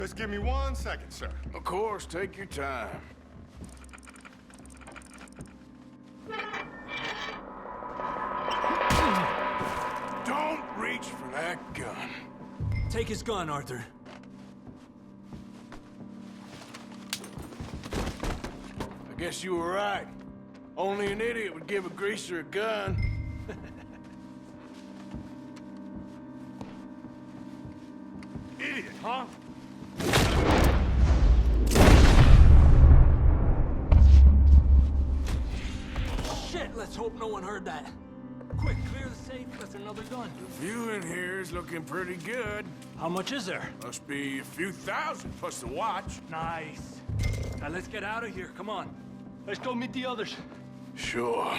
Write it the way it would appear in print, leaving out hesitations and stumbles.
Just give me 1 second, sir. Of course, take your time. Don't reach for that gun. Take his gun, Arthur. I guess you were right. Only an idiot would give a greaser a gun. Idiot, huh? Shit, let's hope no one heard that. Quick, clear the safe, that's another gun. The view in here is looking pretty good. How much is there? Must be a few thousand plus the watch. Nice. Now let's get out of here, come on. Let's go meet the others. Sure.